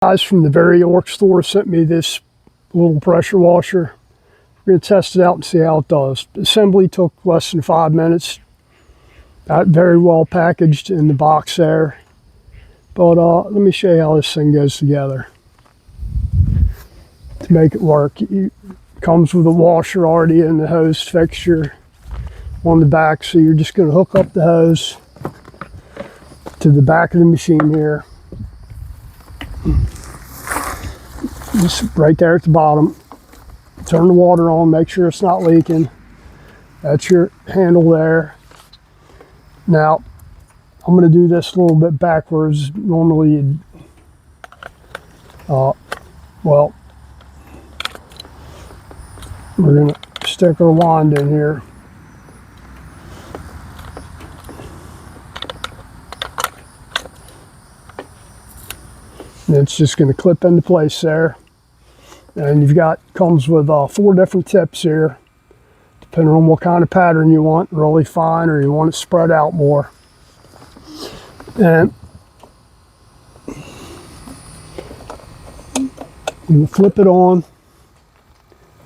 Guys from the Yeryork store sent me this little pressure washer. We're going to test it out and see how it does. The assembly took less than 5 minutes. Got very well packaged in the box there. But let me show you how this thing goes together. To make it work, it comes with a washer already in the hose fixture on the back. So you're just going to hook up the hose to the back of the machine here. Just right there at the bottom. Turn the water on, make sure it's not leaking. That's your handle there. Now, I'm going to do this a little bit backwards. Normally, well, we're going to stick our wand in here. And it's just going to clip into place there. And comes with 4 different tips here, depending on what kind of pattern you want, really fine or you want it spread out more. And you flip it on,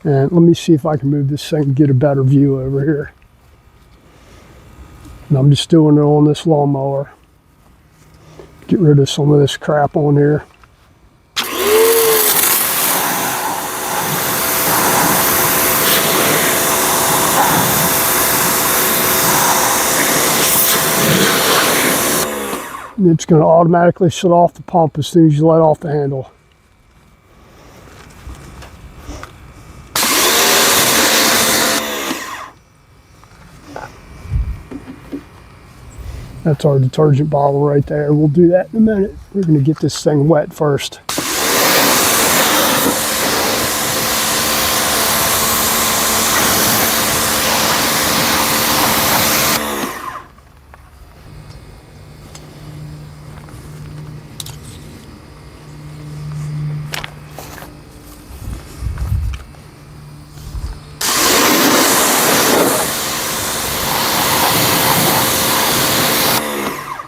and let me see if I can move this thing and get a better view over here. And I'm just doing it on this lawnmower. Get rid of some of this crap on here. It's going to automatically shut off the pump as soon as you let off the handle. That's our detergent bottle right there. We'll do that in a minute. We're going to get this thing wet first.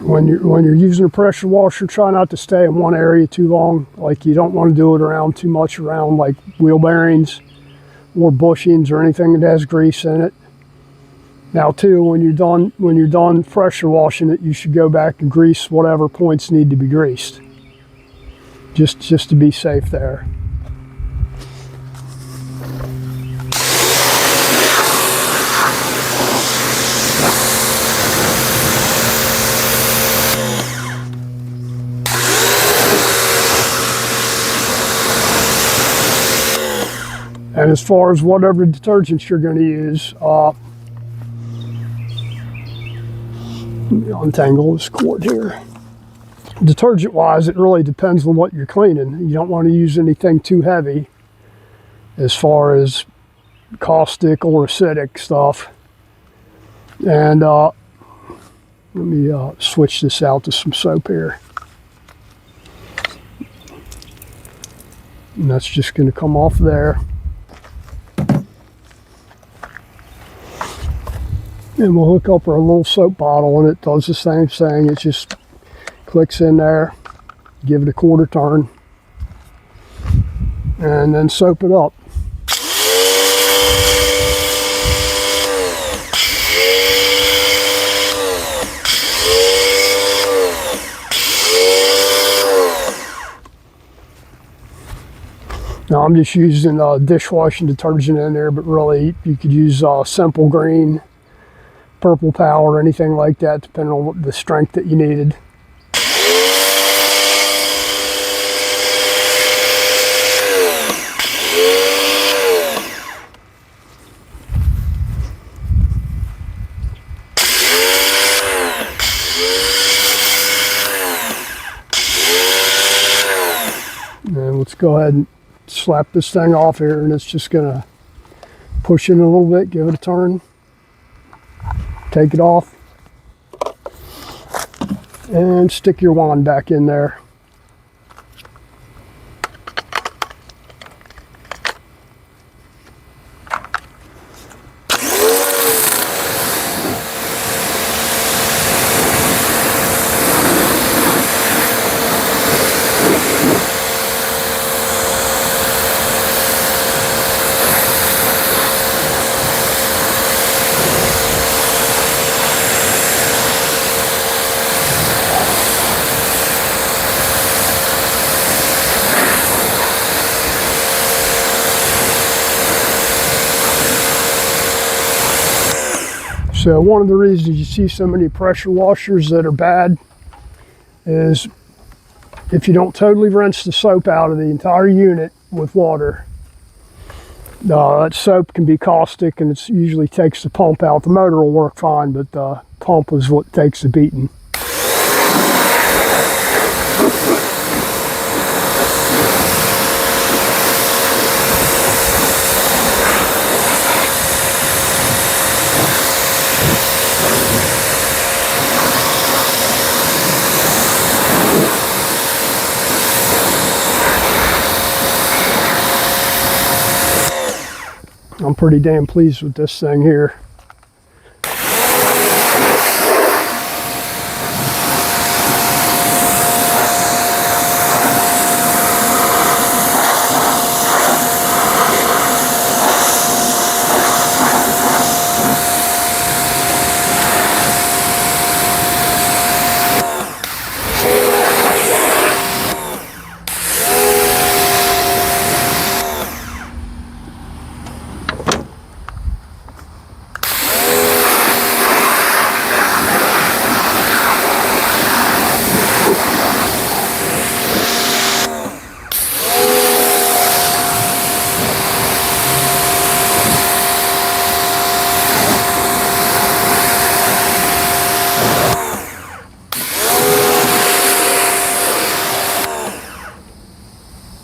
When you're using a pressure washer, try not to stay in one area too long. Like, you don't want to do it around too much around like wheel bearings or bushings or anything that has grease in it. Now too, when you're done pressure washing it, you should go back and grease whatever points need to be greased. Just to be safe there. And as far as whatever detergents you're going to use, let me untangle this cord here. Detergent-wise, it really depends on what you're cleaning. You don't want to use anything too heavy as far as caustic or acidic stuff. And let me switch this out to some soap here. And that's just going to come off there. And we'll hook up our little soap bottle, and it does the same thing. It just clicks in there, give it a quarter turn, and then soap it up. Now I'm just using dishwashing detergent in there, but really you could use Simple Green, Purple Power, anything like that, depending on what the strength that you needed. And let's go ahead and slap this thing off here, and it's just going to push in a little bit, give it a turn. Take it off and stick your wand back in there. So one of the reasons you see so many pressure washers that are bad is if you don't totally rinse the soap out of the entire unit with water, that soap can be caustic, and it usually takes the pump out. The motor will work fine, but the pump is what takes the beating. I'm pretty damn pleased with this thing here.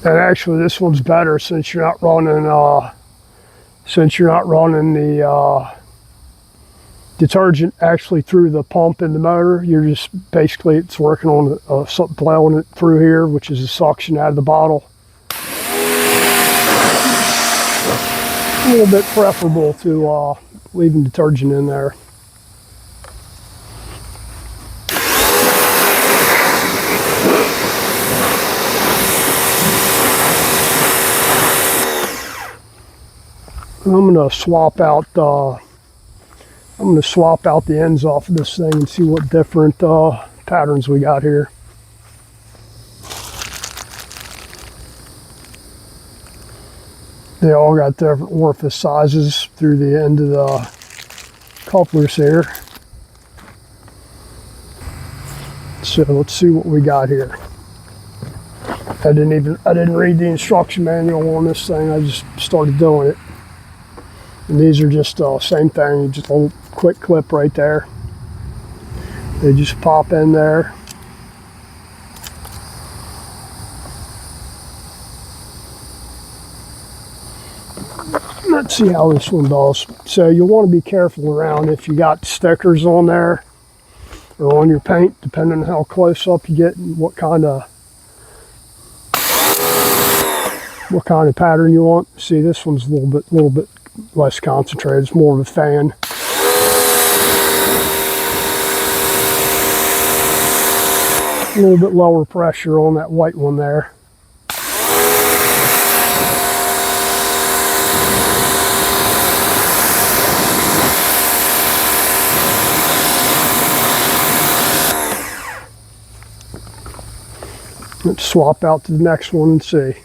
And actually, this one's better since you're not running the detergent actually through the pump in the motor. You're just basically, it's working on something blowing it through here, which is a suction out of the bottle. A little bit preferable to leaving detergent in there. I'm going to swap out the ends off of this thing and see what different patterns we got here. They all got different orifice sizes through the end of the couplers here. So let's see what we got here. I didn't read the instruction manual on this thing. I just started doing it. And these are just same thing, just a little quick clip right there. They just pop in there. Let's see how this one does. So you'll want to be careful around if you got stickers on there or on your paint, depending on how close up you get and what kind of pattern you want. See, this one's a little bit less concentrated. It's more of a fan. A little bit lower pressure on that white one there. Let's swap out to the next one and see.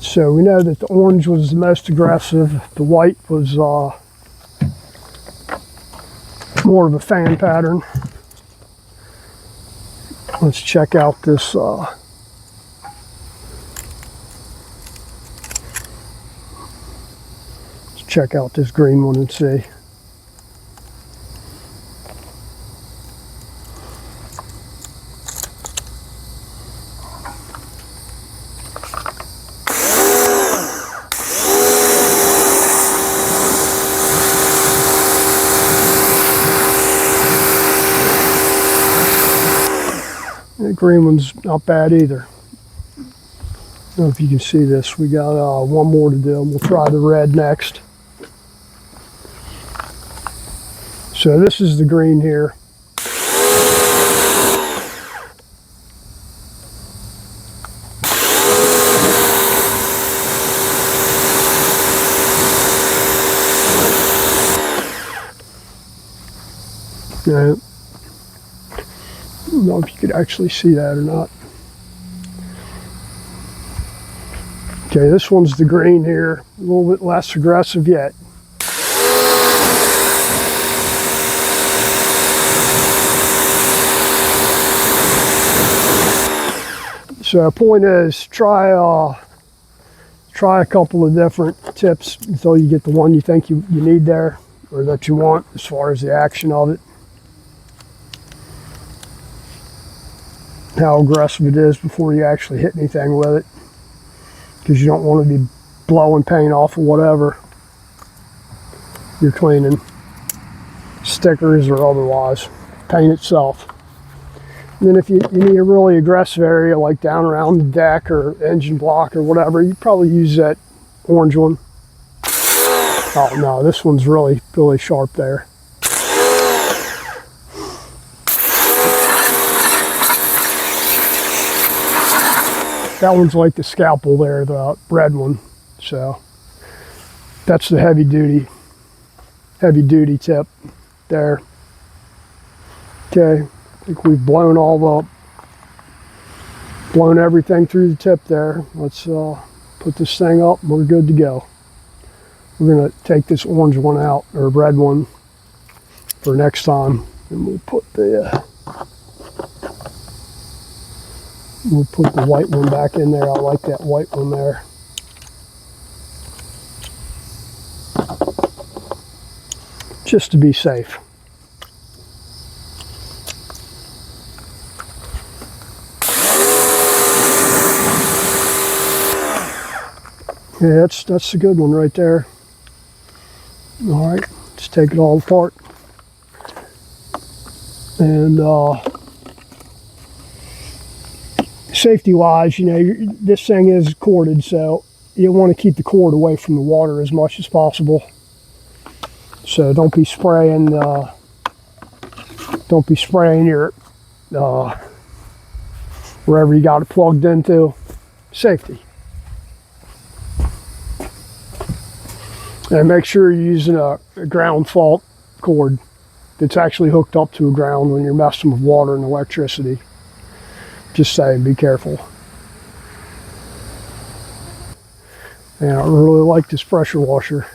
So we know that the orange was the most aggressive. The white was more of a fan pattern. Let's check out this green one and see. The green one's not bad either. I don't know if you can see this. We got one more to do, and we'll try the red next. So this is the green here. Now, I don't know if you could actually see that or not. Okay, this one's the green here, a little bit less aggressive yet. So point is, try a couple of different tips until you get the one you think you need there, or that you want as far as the action of it. How aggressive it is before you actually hit anything with it, because you don't want to be blowing paint off or whatever you're cleaning, stickers or otherwise, paint itself. And then if you need a really aggressive area like down around the deck or engine block or whatever, you probably use that orange one. Oh no, this one's really sharp there. That one's like the scalpel there, the red one. So that's the heavy duty tip there. Okay, I think we've blown everything through the tip there. Let's put this thing up and we're good to go. We're gonna take this orange one out, or red one, for next time, and we'll put the white one back in there. I like that white one there. Just to be safe. Yeah, that's a good one right there. All right, let's take it all apart. And safety-wise, you know, this thing is corded, so you want to keep the cord away from the water as much as possible. So don't be spraying your wherever you got it plugged into. Safety. And make sure you're using a ground fault cord that's actually hooked up to a ground when you're messing with water and electricity. Just saying, be careful. And I really like this pressure washer.